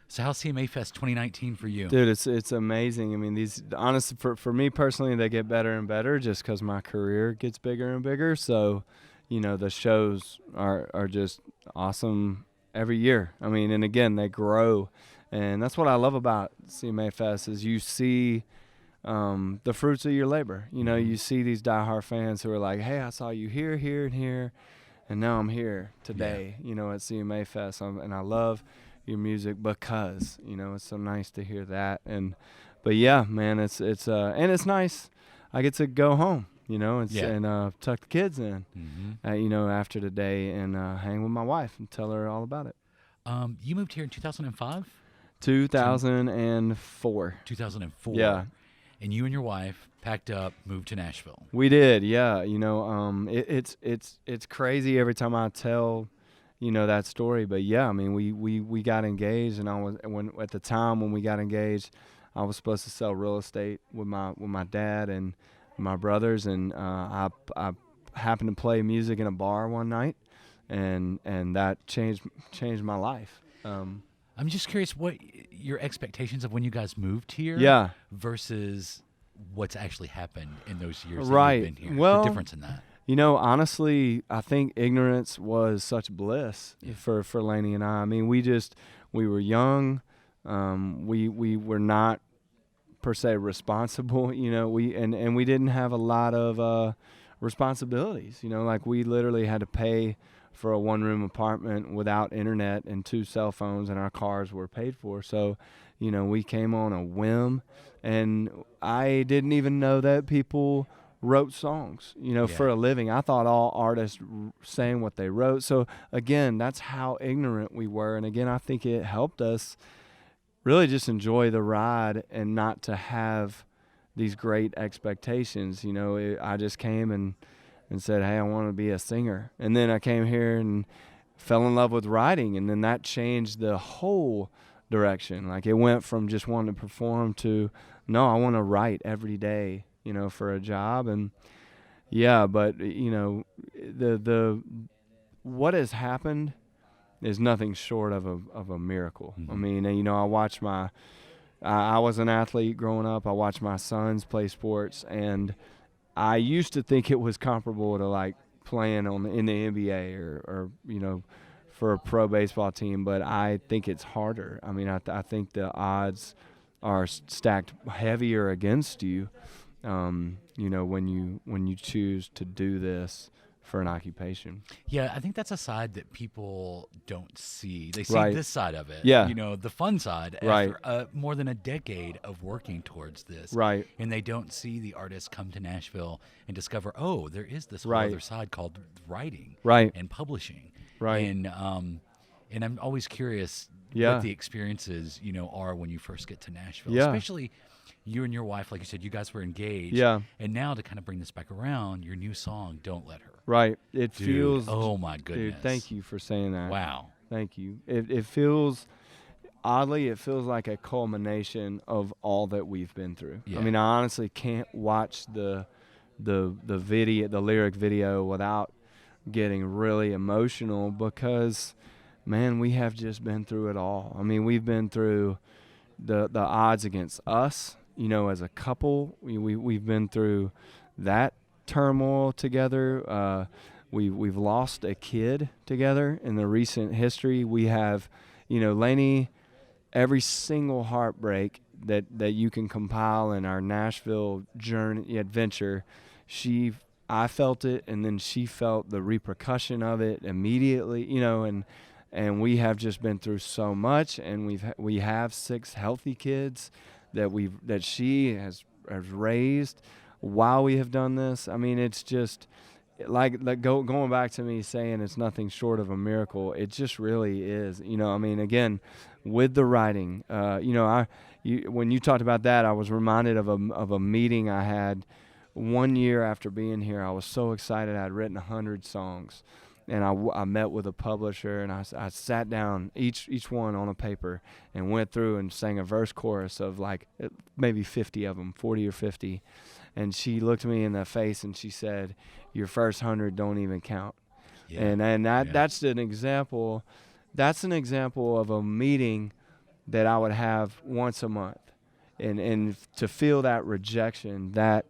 So how's CMA Fest 2019 for you? Dude, it's amazing. I mean, these honestly for me personally, they get better and better just because my career gets bigger and bigger. So, the shows are just awesome every year. I mean, and again, they grow, and that's what I love about CMA Fest is you see the fruits of your labor. You see these diehard fans who are like, "Hey, I saw you here, here, and here, and now I'm here today." At CMA Fest, and I love your music because it's so nice to hear that. But yeah, man, it's and it's nice. I get to go home, and tuck the kids in, after the day and hang with my wife and tell her all about it. You moved here in 2005? 2004. 2004. Yeah. And you and your wife packed up, moved to Nashville. We did, yeah. It's crazy every time I tell that story, but yeah, I mean, we got engaged, and at the time when we got engaged, I was supposed to sell real estate with my dad and my brothers, and I happened to play music in a bar one night, and that changed my life. I'm just curious what your expectations of when you guys moved here versus what's actually happened in those years that you've been here. Well, the difference in that. Honestly, I think ignorance was such bliss for Lainey and I. I mean, we were young. We were not per se responsible. We didn't have a lot of responsibilities. Like we literally had to pay for a one-room apartment without internet and 2 cell phones, and our cars were paid for. So, we came on a whim, and I didn't even know that people wrote songs, for a living. I thought all artists sang what they wrote. So again, that's how ignorant we were. And again, I think it helped us really just enjoy the ride and not to have these great expectations. I just came and said, hey, I want to be a singer. And then I came here and fell in love with writing. And then that changed the whole direction. Like it went from just wanting to perform to, no, I want to write every day, for a job. And but the what has happened is nothing short of a miracle. Mm-hmm. I mean, I watched I was an athlete growing up. I watched my sons play sports, and I used to think it was comparable to like playing in the NBA or for a pro baseball team, but I think it's harder. I mean, I think the odds are stacked heavier against you. When you choose to do this for an occupation. Yeah, I think that's a side that people don't see. They see this side of it. Yeah. The fun side after more than a decade of working towards this. Right. And they don't see the artists come to Nashville and discover, oh, there is this whole other side called writing and publishing. Right. And I'm always curious what the experiences, are when you first get to Nashville. Yeah. Especially you and your wife, like you said, you guys were engaged. Yeah. And now to kind of bring this back around, your new song, Don't Let Her. Right. It Dude, feels. Oh my goodness. Dude, thank you for saying that. Wow. Thank you. It feels, oddly, it feels like a culmination of all that we've been through. Yeah. I mean, I honestly can't watch the video, the lyric video, without getting really emotional because, man, we have just been through it all. I mean, we've been through the odds against us. As a couple, we've been through that turmoil together. We've lost a kid together in the recent history. We have, Lainey, every single heartbreak that you can compile in our Nashville journey adventure, I felt it, and then she felt the repercussion of it immediately. And we have just been through so much, and we have 6 healthy kids that she has raised while we have done this. I mean, it's just like going back to me saying it's nothing short of a miracle. It just really is. I mean, again, with the writing, when you talked about that, I was reminded of a meeting I had 1 year after being here. I was so excited. I'd written 100 songs. And I met with a publisher, and I sat down, each one on a paper, and went through and sang a verse chorus of like maybe 50 of them, 40 or 50. And she looked me in the face and she said, your first 100 don't even count. Yeah. And that's an example. That's an example of a meeting that I would have once a month. And to feel that rejection, that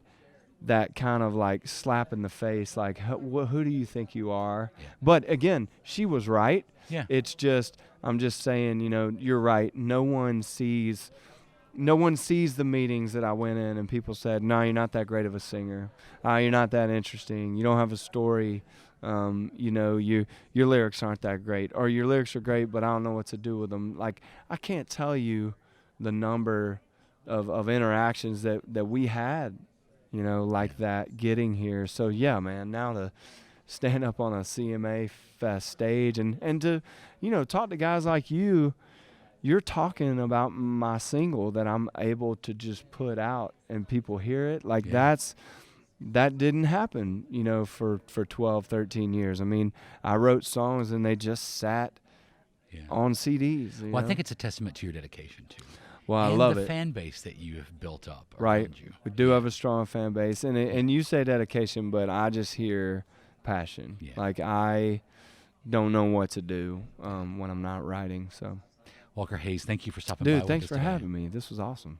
kind of like slap in the face, like, who do you think you are? Yeah. But again, she was right. Yeah. It's just, I'm just saying, you're right. No one sees the meetings that I went in and people said, no, you're not that great of a singer. You're not that interesting. You don't have a story. Your lyrics aren't that great, or your lyrics are great, but I don't know what to do with them. Like, I can't tell you the number of interactions that we had, that getting here. So yeah, man, now to stand up on a CMA Fest stage and to, talk to guys like you're talking about my single that I'm able to just put out and people hear it. Like that didn't happen, for 12, 13 years. I mean, I wrote songs and they just sat on CDs. Well, I think it's a testament to your dedication too. Well, I love it. And the fan base that you have built up right. around you. We do have a strong fan base. And you say dedication, but I just hear passion. Yeah. Like, I don't know what to do when I'm not writing. So, Walker Hayes, thank you for stopping by. Dude, thanks for having me. This was awesome.